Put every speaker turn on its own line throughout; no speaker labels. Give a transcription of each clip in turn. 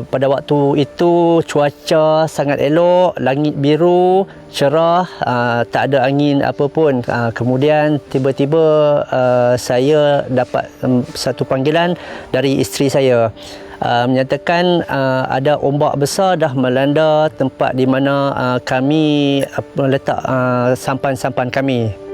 Pada waktu itu cuaca sangat elok, langit biru, cerah, tak ada angin apa pun. Kemudian tiba-tiba saya dapat satu panggilan dari isteri saya. Menyatakan ada ombak besar dah melanda tempat di mana kami letak sampan-sampan kami.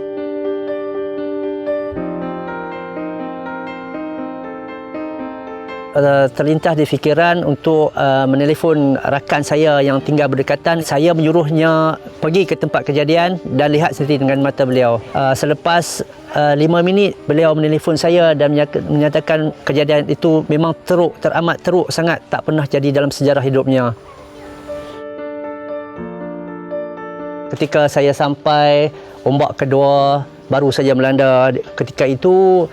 Terlintas di fikiran untuk menelefon rakan saya yang tinggal berdekatan. Saya menyuruhnya pergi ke tempat kejadian dan lihat sendiri dengan mata beliau. Selepas 5 minit beliau menelefon saya dan menyatakan kejadian itu memang teramat teruk sangat, tak pernah jadi dalam sejarah hidupnya. Ketika saya sampai, ombak kedua baru saja melanda. Ketika itu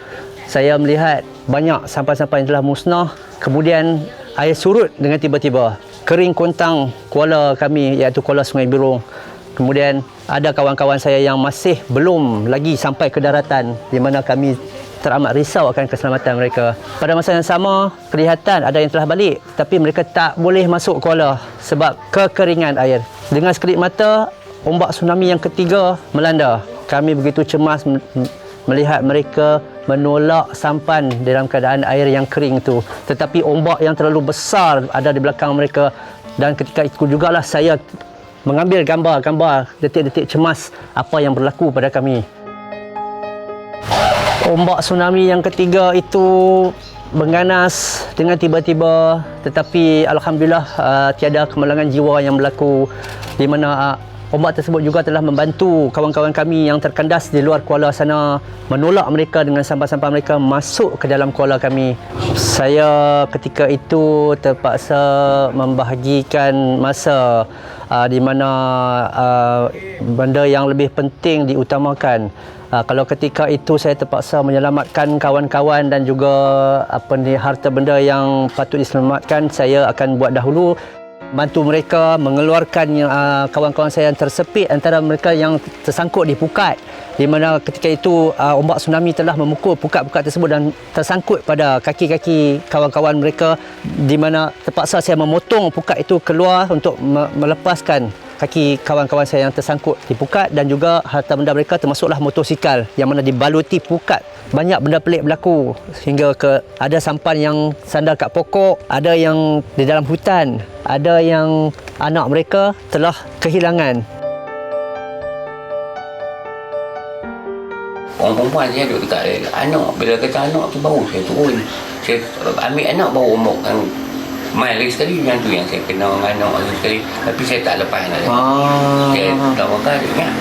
saya melihat banyak sampan-sampan yang telah musnah. Kemudian air surut dengan tiba-tiba. Kering kontang kuala kami, iaitu kuala Sungai Birung. Kemudian ada kawan-kawan saya yang masih belum lagi sampai ke daratan, di mana kami teramat risau akan keselamatan mereka. Pada masa yang sama, kelihatan ada yang telah balik, tapi mereka tak boleh masuk kuala sebab kekeringan air. Dengan sekelip mata, ombak tsunami yang ketiga melanda. Kami begitu cemas melihat mereka menolak sampan dalam keadaan air yang kering itu. Tetapi ombak yang terlalu besar ada di belakang mereka, dan ketika itu jugalah saya mengambil gambar-gambar detik-detik cemas apa yang berlaku pada kami. Ombak tsunami yang ketiga itu mengganas dengan tiba-tiba, tetapi alhamdulillah tiada kemalangan jiwa yang berlaku, di mana ombak tersebut juga telah membantu kawan-kawan kami yang terkandas di luar kuala sana, menolak mereka dengan sampan-sampan mereka masuk ke dalam kuala kami. Saya ketika itu terpaksa membahagikan masa di mana benda yang lebih penting diutamakan. Kalau ketika itu saya terpaksa menyelamatkan kawan-kawan dan juga harta benda yang patut diselamatkan, saya akan buat dahulu. Bantu mereka mengeluarkan kawan-kawan saya yang tersepit, antara mereka yang tersangkut di pukat, di mana ketika itu ombak tsunami telah memukul pukat-pukat tersebut dan tersangkut pada kaki-kaki kawan-kawan mereka, di mana terpaksa saya memotong pukat itu keluar untuk melepaskan kaki kawan-kawan saya yang tersangkut di pukat, dan juga harta benda mereka termasuklah motosikal yang mana dibaluti pukat. Banyak benda pelik berlaku, sehingga ada sampan yang sandar kat pokok, ada yang di dalam hutan, ada yang anak mereka telah kehilangan.
Orang perempuan saya duduk dekat anak. Bila kata anak tu baru saya turun. Saya ambil anak baru umur kan. Main lagi sekali yang tu yang saya kenal dengan anak lagi sekali. Tapi saya tak lepas anak saya. Saya tak makan ingat.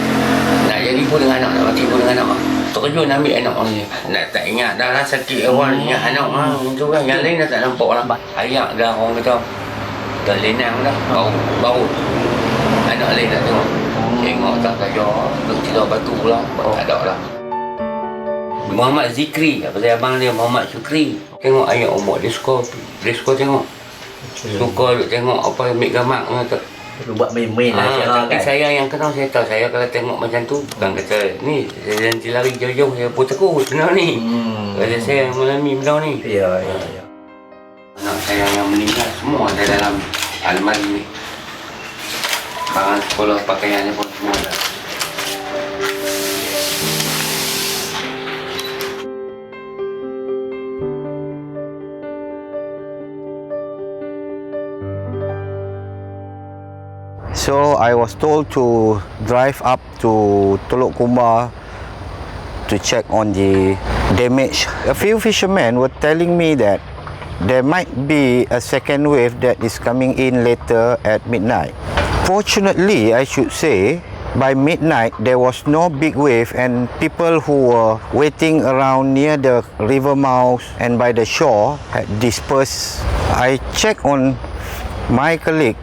Nak jadi pun dengan anak, nak mati pun dengan anak. Terkejut nak ambil anak saya. Nak tak ingat dah lah sakit awal ingat anak tu kan. Yang lain dah tak nampak lah. Ayak dah orang kata. Dah lenang dah. Baru. Anak lain nak tengok. Tengok tak kaya. Duk tidur batu lah. Tak ada lah. Muhammad Zikri, pasal abang dia Muhammad Syukri. Tengok ayat umur dia suka tengok. Suka duk tengok apa ambil gambar kata.
Buat main-main lah.
Tapi saya yang kenal, saya tahu. Saya kalau tengok macam tu, bukan kata ni saya nanti lari jauh-jauh, saya pun takut benda ni. Kalau saya mengalami benda ni.
Ya.
Anak saya yang meninggal semua ada dalam almari ni. Barang sekolah, pakaiannya pun semua ada.
So I was told to drive up to Teluk Kumba to check on the damage. A few fishermen were telling me that there might be a second wave that is coming in later at midnight. Fortunately, I should say, by midnight there was no big wave, and people who were waiting around near the river mouth and by the shore had dispersed. I checked on my colleague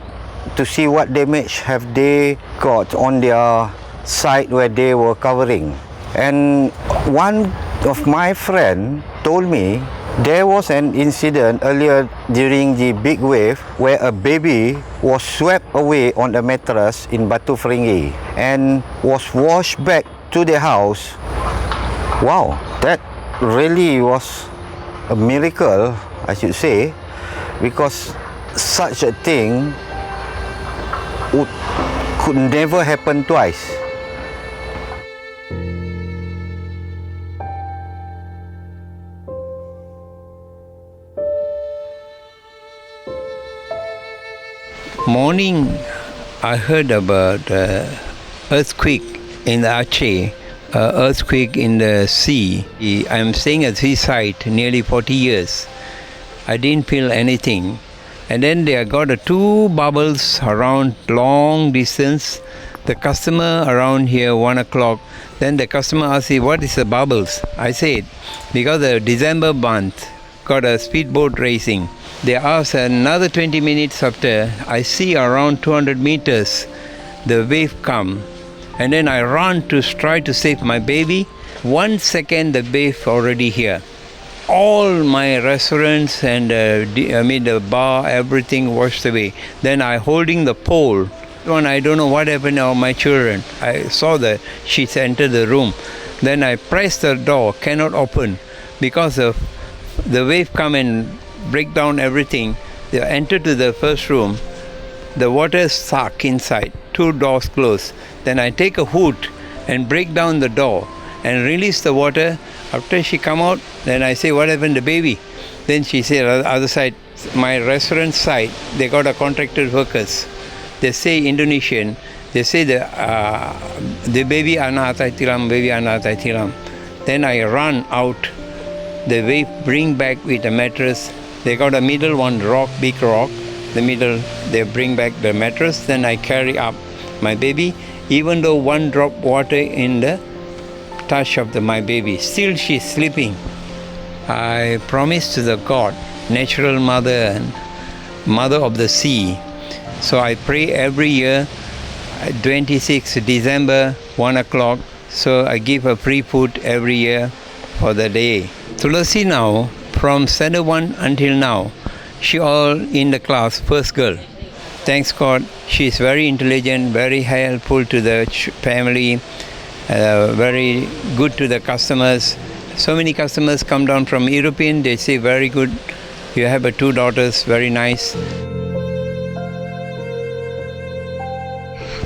to see what damage have they got on their side where they were covering. And one of my friend told me there was an incident earlier during the big wave where a baby was swept away on a mattress in Batu Feringgi and was washed back to the house. Wow, that really was a miracle, I should say, because such a thing could never happen twice.
Morning, I heard about earthquake in the Aceh, earthquake in the sea. I'm staying at seaside nearly 40 years. I didn't feel anything. And then there got two bubbles around long distance. The customer around here 1 o'clock. Then the customer asked me, what is the bubbles? I said, because the December month got a speedboat racing. They asked another 20 minutes after, I see around 200 meters, the wave come. And then I run to try to save my baby. 1 second, the wave already here. All my restaurants and the bar, everything washed away. Then I holding the pole. When I don't know what happened to my children. I saw the sheets enter the room. Then I pressed the door, cannot open because of the wave come and break down everything. They enter to the first room. The water stuck inside. 2 doors closed. Then I take a hood and break down the door and release the water. After she come out, then I say, what happened to baby? Then she said, other side, my restaurant side, they got a contracted workers. They say Indonesian. They say the baby anak atai tiram, baby anak atai tiram. Then I run out. The wave bring back with a mattress. They got a middle one rock, big rock. The middle, they bring back the mattress. Then I carry up my baby. Even though 1 drop water in the touch of my baby, still she's sleeping. I promise to the God, natural mother and mother of the sea. So I pray every year, 26 December, 1 o'clock. So I give her free food every year for the day. Tulasi now, from standard 1 until now, she all in the class, first girl. Thanks God, she is very intelligent, very helpful to the family, very good to the customers. So many customers come down from European, they say very good. You have 2 daughters, very nice.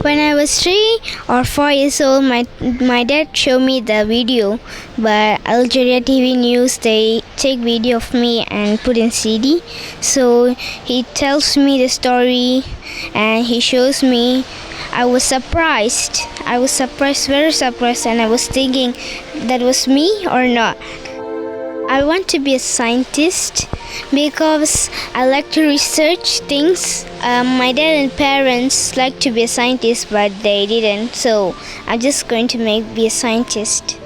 When I was 3 or 4 years old, my dad showed me the video, but Algeria TV News, they take video of me and put in CD. So he tells me the story and he shows me. I was surprised. Very surprised, and I was thinking that was me or not. I want to be a scientist because I like to research things. My dad and parents like to be a scientist, but they didn't. So I'm just going to be a scientist.